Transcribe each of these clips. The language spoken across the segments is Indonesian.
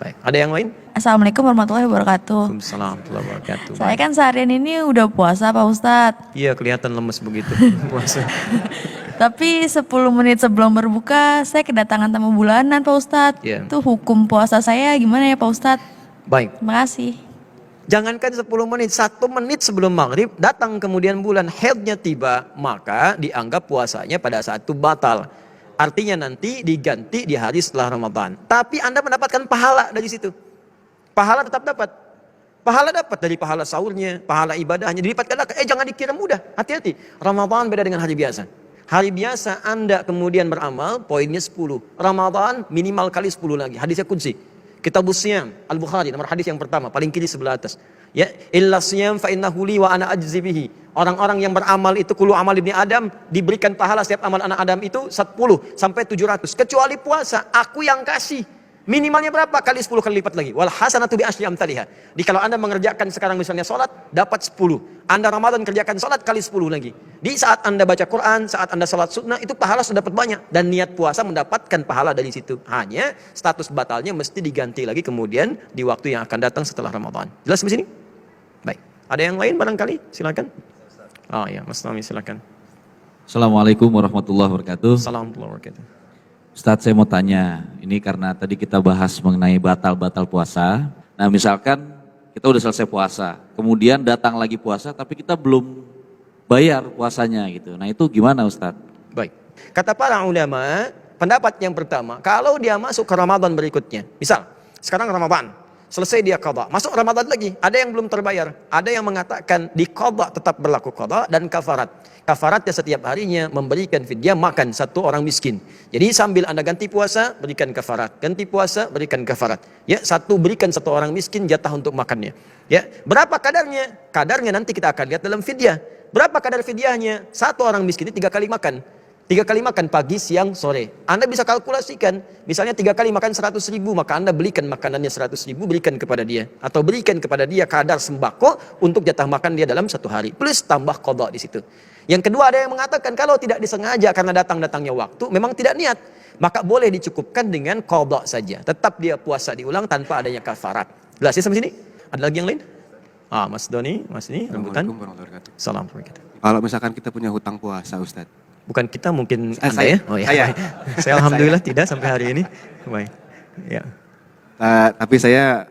Baik, ada yang lain? Assalamualaikum warahmatullahi wabarakatuh. Waalaikumsalam warahmatullahi wabarakatuh. Saya Baik. kan seharian ini udah puasa Pak Ustadz. Iya, kelihatan lemes begitu puasa. Tapi 10 menit sebelum berbuka saya kedatangan tamu bulanan Pak Ustadz. Iya. Itu hukum puasa saya gimana ya Pak Ustadz? Baik, Terima kasih. jangankan 10 menit, 1 menit sebelum maghrib datang kemudian bulan haidnya tiba, maka dianggap puasanya pada saat itu batal. Artinya nanti diganti di hari setelah Ramadan. Tapi Anda mendapatkan pahala dari situ. Pahala tetap dapat. Pahala dapat dari pahala sahurnya, pahala ibadahnya. Dilipat gandakan. Jangan dikira mudah. Hati-hati. Ramadan beda dengan hari biasa. Hari biasa Anda kemudian beramal, poinnya 10. Ramadan minimal kali 10 lagi. Hadisnya kunci. Kitabus Siyam, Al-Bukhari, nomor hadis yang pertama, paling kiri sebelah atas. Ya, illa siyam fa innahu li wa ana ajzi bihi. Orang-orang yang beramal itu kullu amal ibni Adam diberikan pahala setiap amal anak Adam itu 10 sampai 700. Kecuali puasa, aku yang kasih. Minimalnya berapa? Kali 10 kali lipat lagi. Wal hasanatu bi asyri amsalihha. Di kalau Anda mengerjakan sekarang misalnya salat dapat 10. Anda Ramadan kerjakan salat kali 10 lagi. Di saat Anda baca Quran, saat Anda salat sunnah itu pahala sudah dapat banyak dan niat puasa mendapatkan pahala dari situ. Hanya status batalnya mesti diganti lagi kemudian di waktu yang akan datang setelah Ramadan. Jelas di sini? Baik. Ada yang lain barangkali? Silakan. Oh ya, Mas Nami silakan. Assalamualaikum warahmatullahi wabarakatuh. Assalamualaikum warahmatullahi wabarakatuh. Ustadz, saya mau tanya, ini karena tadi kita bahas mengenai batal-batal puasa. Nah misalkan kita udah selesai puasa, kemudian datang lagi puasa tapi kita belum bayar puasanya gitu. Nah itu gimana Ustadz? Baik. Kata para ulama, pendapat yang pertama, kalau dia masuk ke Ramadan berikutnya, misal sekarang Ramadan, selesai dia qadha, masuk Ramadan lagi, ada yang belum terbayar, ada yang mengatakan di qadha tetap berlaku qadha dan kafarat. Kafaratnya setiap harinya memberikan fidyah makan satu orang miskin. Jadi sambil Anda ganti puasa, berikan kafarat. Ganti puasa, berikan kafarat. Ya, berikan satu orang miskin jatah untuk makannya. Ya, berapa kadarnya? Kadarnya nanti kita akan lihat dalam fidyah. Berapa kadar fidyahnya? Satu orang miskin itu 3 kali makan. 3 kali makan pagi, siang, sore. Anda bisa kalkulasikan, misalnya 3 kali makan 100 ribu, maka Anda belikan makanannya 100 ribu, berikan kepada dia. Atau berikan kepada dia kadar sembako untuk jatah makan dia dalam 1 hari. Plus tambah qadha di situ. Yang kedua ada yang mengatakan kalau tidak disengaja karena datang-datangnya waktu, memang tidak niat. Maka boleh dicukupkan dengan qadha saja. Tetap dia puasa diulang tanpa adanya kafarat. Jelas ya sampai sini? Ada lagi yang lain? Mas Doni, Mas ini, rambutan. Assalamualaikum warahmatullahi wabarakatuh. Assalamualaikum. Kalau misalkan kita punya hutang puasa Ustadz. Bukan kita, mungkin Anda saya. ya? Oh ya. Saya. Saya alhamdulillah tidak sampai hari ini. Baik. Ya. Tapi saya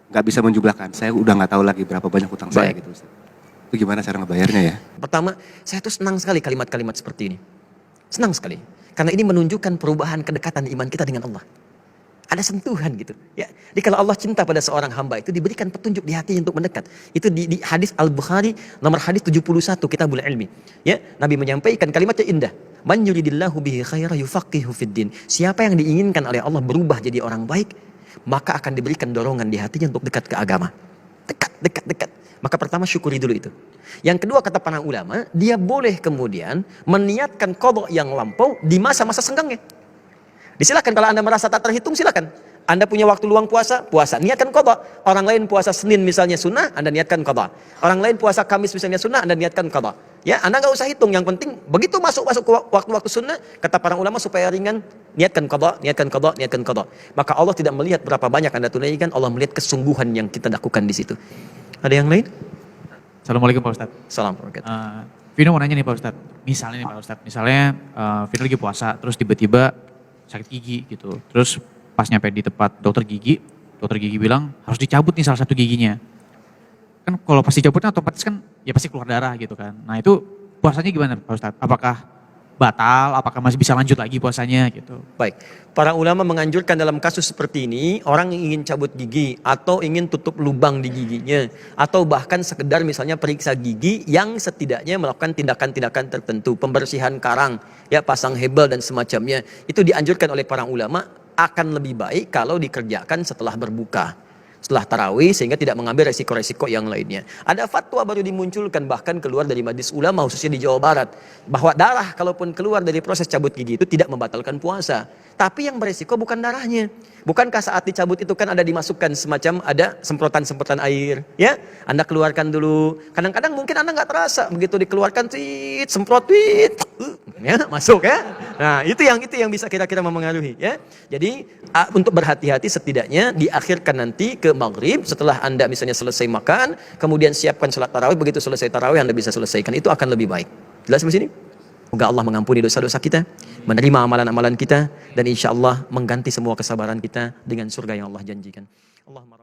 nggak bisa menjumlahkan. Saya udah nggak tahu lagi berapa banyak hutang saya Baik. gitu Ustadz. Itu gimana cara ngebayarnya ya? Pertama, saya tuh senang sekali kalimat-kalimat seperti ini. Senang sekali. Karena ini menunjukkan perubahan kedekatan iman kita dengan Allah. Ada sentuhan gitu. Ya. Jadi kalau Allah cinta pada seorang hamba itu diberikan petunjuk di hatinya untuk mendekat. Itu di hadis Al-Bukhari nomor hadis 71 Kitabul Ilmi. Ya, Nabi menyampaikan kalimatnya indah. Man yuridillahu bihi khaira yufaqihu fiddin. Siapa yang diinginkan oleh Allah berubah jadi orang baik, maka akan diberikan dorongan di hatinya untuk dekat ke agama. Dekat. Maka pertama syukuri dulu itu. Yang kedua kata para ulama, dia boleh kemudian meniatkan qadha yang lampau di masa-masa senggangnya. Disilakan kalau Anda merasa tak terhitung, silakan. Anda punya waktu luang puasa, niatkan qadha. Orang lain puasa Senin misalnya sunnah, Anda niatkan qadha. Orang lain puasa Kamis misalnya sunnah, Anda niatkan qadha. Ya, Anda nggak usah hitung. Yang penting begitu masuk ke waktu-waktu sunnah, kata para ulama supaya ringan, niatkan qadha. Maka Allah tidak melihat berapa banyak Anda tunaikan, Allah melihat kesungguhan yang kita lakukan di situ. Ada yang lain? Assalamualaikum Pak Ustadz. Assalamualaikum. Vino mau nanya nih Pak Ustadz. Misalnya nih Pak Ustadz, Vino lagi puasa, terus tiba-tiba sakit gigi gitu. Terus pas nyampe di tempat dokter gigi bilang harus dicabut nih salah satu giginya. Kan kalau pasti cabutnya otomatis kan ya pasti keluar darah gitu kan. Nah itu puasanya gimana Pak Ustadz? Apakah batal, apakah masih bisa lanjut lagi puasanya gitu? Baik, para ulama menganjurkan dalam kasus seperti ini, orang yang ingin cabut gigi atau ingin tutup lubang di giginya, atau bahkan sekedar misalnya periksa gigi yang setidaknya melakukan tindakan-tindakan tertentu, pembersihan karang, ya pasang hebel dan semacamnya, itu dianjurkan oleh para ulama akan lebih baik kalau dikerjakan setelah berbuka. Setelah tarawih sehingga tidak mengambil resiko-resiko yang lainnya. Ada fatwa baru dimunculkan bahkan keluar dari majelis ulama khususnya di Jawa Barat bahwa darah kalaupun keluar dari proses cabut gigi itu tidak membatalkan puasa. Tapi yang beresiko bukan darahnya. Bukankah saat dicabut itu kan ada dimasukkan semacam ada semprotan-semprotan air, ya? Anda keluarkan dulu. Kadang-kadang mungkin Anda nggak terasa begitu dikeluarkan, semprot, ya, masuk ya. Nah, itu yang bisa kira-kira mempengaruhi, ya. Jadi untuk berhati-hati setidaknya diakhirkan nanti ke maghrib setelah Anda misalnya selesai makan, kemudian siapkan salat tarawih, begitu selesai tarawih Anda bisa selesaikan, itu akan lebih baik. Jelas di sini? Semoga Allah mengampuni dosa-dosa kita, menerima amalan-amalan kita, dan insya Allah mengganti semua kesabaran kita dengan surga yang Allah janjikan. Allahumma